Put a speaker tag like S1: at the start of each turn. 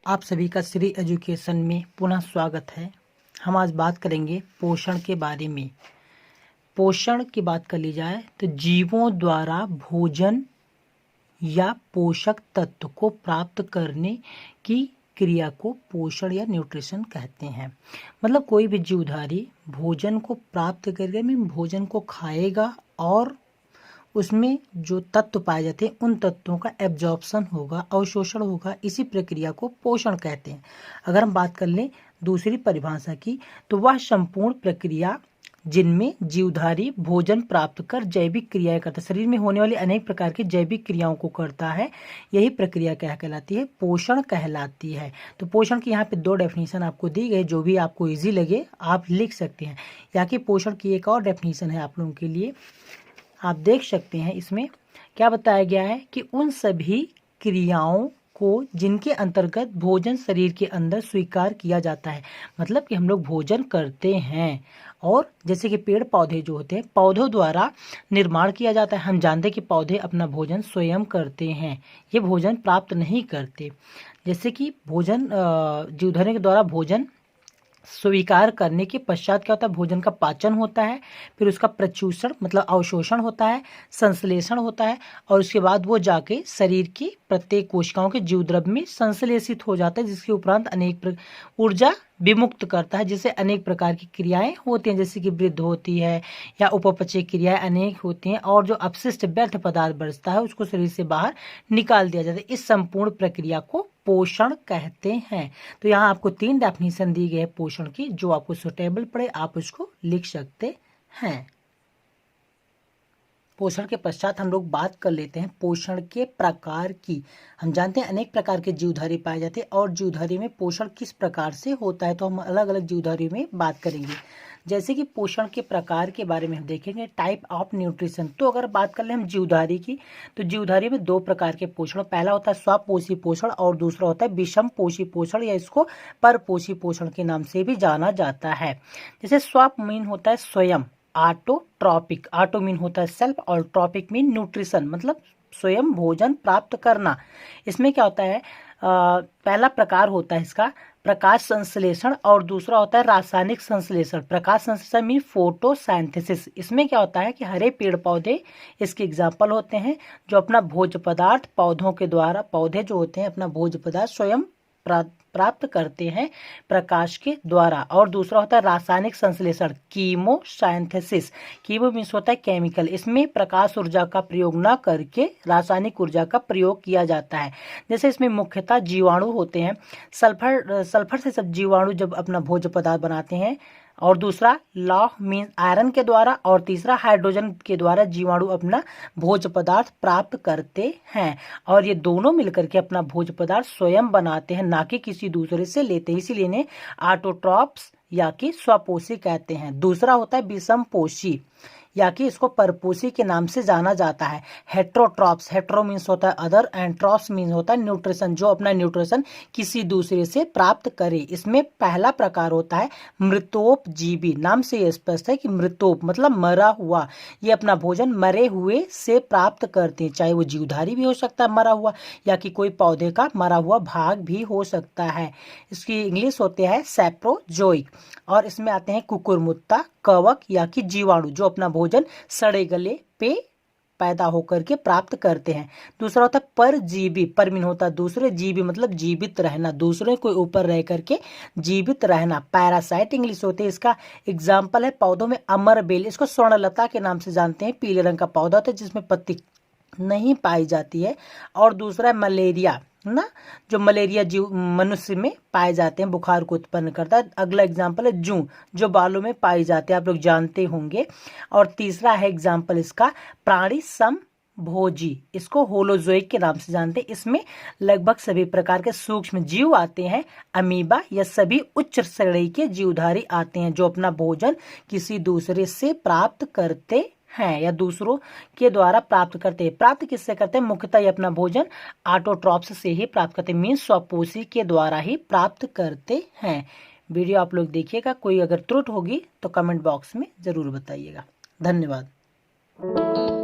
S1: आप सभी का श्री एजुकेशन में पुनः स्वागत है। हम आज बात करेंगे पोषण के बारे में। पोषण की बात कर ली जाए तो जीवों द्वारा भोजन या पोषक तत्व को प्राप्त करने की क्रिया को पोषण या न्यूट्रिशन कहते हैं। मतलब कोई भी जीवधारी भोजन को प्राप्त करके भोजन को खाएगा और उसमें जो तत्व पाए जाते हैं उन तत्वों का एब्जॉर्प्शन होगा, अवशोषण होगा। इसी प्रक्रिया को पोषण कहते हैं। अगर हम बात कर लें दूसरी परिभाषा की तो वह संपूर्ण प्रक्रिया जिनमें जीवधारी भोजन प्राप्त कर जैविक क्रियाएं करता है, शरीर में होने वाली अनेक प्रकार की जैविक क्रियाओं को करता है, यही प्रक्रिया क्या कहलाती है? पोषण कहलाती है। तो पोषण की यहाँ पे दो डेफिनेशन आपको दी गई, जो भी आपको इजी लगे आप लिख सकते हैं। यहाँ की पोषण की एक और डेफिनेशन है आप लोगों के लिए, आप देख सकते हैं। इसमें क्या बताया गया है कि उन सभी क्रियाओं को जिनके अंतर्गत भोजन शरीर के अंदर स्वीकार किया जाता है। मतलब कि हम लोग भोजन करते हैं और जैसे कि पेड़ पौधे जो होते हैं, पौधों द्वारा निर्माण किया जाता है। हम जानते हैं कि पौधे अपना भोजन स्वयं करते हैं, ये भोजन प्राप्त नहीं करते। जैसे कि भोजन जीवधारियों के द्वारा भोजन स्वीकार करने के पश्चात क्या होता है? भोजन का पाचन होता है, फिर उसका प्रचूषण मतलब अवशोषण होता है, संश्लेषण होता है और उसके बाद वो जाके शरीर की प्रत्येक कोशिकाओं के जीवद्रव्य में संश्लेषित हो जाता है, जिसके उपरांत अनेक ऊर्जा विमुक्त करता है, जिससे अनेक प्रकार की क्रियाएं होती हैं, जैसे कि वृद्धि होती है या उपपचय क्रियाएं अनेक होती हैं और जो अपशिष्ट व्यर्थ पदार्थ बचता है उसको शरीर से बाहर निकाल दिया जाता है। इस संपूर्ण प्रक्रिया को पोषण कहते हैं। तो यहाँ आपको 3 डेफिनेशन दी गई है पोषण की, जो आपको सुटेबल पड़े आप उसको लिख सकते हैं। पोषण के पश्चात हम लोग बात कर लेते हैं पोषण के प्रकार की। हम जानते हैं अनेक प्रकार के जीवधारी पाए जाते हैं और जीवधारी में पोषण किस प्रकार से होता है, तो हम अलग अलग जीवधारी में बात करेंगे। जैसे कि पोषण के प्रकार के बारे में हम देखेंगे, टाइप ऑफ न्यूट्रिशन। तो अगर बात कर ले हम जीवधारी की, तो जीवधारी में 2 प्रकार के पोषण, पहला होता है स्वपोषी पोषण और दूसरा होता है विषम पोषी पोषण या इसको परपोषी पोषण के नाम से भी जाना जाता है। जैसे स्व मीन होता है स्वयं, ऑटोट्रॉपिक, ऑटो मीन होता है सेल्फ और ट्रॉपिक मीन न्यूट्रिशन मतलब स्वयं भोजन प्राप्त करना। इसमें क्या होता है? पहला प्रकार होता है इसका प्रकाश संश्लेषण और दूसरा होता है रासायनिक संश्लेषण। प्रकाश संश्लेषण मीन फोटोसिंथेसिस। इसमें क्या होता है कि हरे पेड़ पौधे इसके एग्जाम्पल होते हैं जो अपना भोज्य पदार्थ पौधों के द्वारा, पौधे जो होते हैं अपना भोज्य पदार्थ स्वयं प्राप्त करते हैं प्रकाश के द्वारा। और दूसरा होता है रासायनिक संश्लेषण, कीमोसाइंथेसिस। कीमो मीन्स होता है केमिकल, इसमें प्रकाश ऊर्जा का प्रयोग न करके रासायनिक ऊर्जा का प्रयोग किया जाता है। जैसे इसमें मुख्यतः जीवाणु होते हैं, सल्फर से सब जीवाणु जब अपना भोज्य पदार्थ बनाते हैं, और दूसरा लौह मीन आयरन के द्वारा और तीसरा हाइड्रोजन के द्वारा जीवाणु अपना भोज्य पदार्थ प्राप्त करते हैं। और ये दोनों मिलकर के अपना भोज्य पदार्थ स्वयं बनाते हैं, ना कि किसी दूसरे से लेते हैं। इसीलिए इन्हें ऑटोट्रॉप्स या कि स्वपोषी कहते हैं। दूसरा होता है विषम पोषी या कि इसको परपोषी के नाम से जाना जाता है। हेट्रोट्रॉप्स, हेट्रो मीन्स होता है अदर एंड ट्रॉप्स मीन्स होता है न्यूट्रिशन, जो अपना न्यूट्रिशन किसी दूसरे से प्राप्त करे। इसमें पहला प्रकार होता है मृतोपजीवी। नाम से यह स्पष्ट है कि मृतोप मतलब मरा हुआ, ये अपना भोजन मरे हुए से प्राप्त करते हैं, चाहे वो जीवधारी भी हो सकता है मरा हुआ या कि कोई पौधे का मरा हुआ भाग भी हो सकता है। इसकी इंग्लिश होते हैं सैप्रोजोइक। और इसमें आते हैं कुकुरमुत्ता, कवक या कि जीवाणु, जो अपना भोजन सड़े गले पे पैदा होकर के प्राप्त करते हैं। दूसरा होता है परजीवी, पर मीन होता है दूसरे, जीवी मतलब जीवित रहना, दूसरे के ऊपर रह करके जीवित रहना। पैरासाइट इंग्लिश होते हैं। इसका एग्जाम्पल है पौधों में अमरबेल, इसको स्वर्णलता के नाम से जानते हैं। पीले रंग का पौधा होता है जिसमें पत्ती नहीं पाई जाती है। और दूसरा है मलेरिया ना, जो मलेरिया जीव मनुष्य में पाए जाते हैं, बुखार को उत्पन्न करता है। अगला एग्जाम्पल है जूं, जो बालों में पाई जाते हैं, आप लोग जानते होंगे। और तीसरा है एग्जाम्पल इसका प्राणी समभोजी, इसको होलोजोइक के नाम से जानते हैं। इसमें लगभग सभी प्रकार के सूक्ष्म जीव आते हैं, अमीबा या सभी उच्च श्रेणी के जीवधारी आते हैं, जो अपना भोजन किसी दूसरे से प्राप्त करते हैं या दूसरों के द्वारा प्राप्त करते हैं। प्राप्त किससे करते हैं? मुख्यतः ये अपना भोजन ऑटोट्रॉप्स से ही प्राप्त करते हैं, मीन स्वपोषी के द्वारा ही प्राप्त करते हैं। वीडियो आप लोग देखिएगा, कोई अगर त्रुटि होगी तो कमेंट बॉक्स में जरूर बताइएगा। धन्यवाद।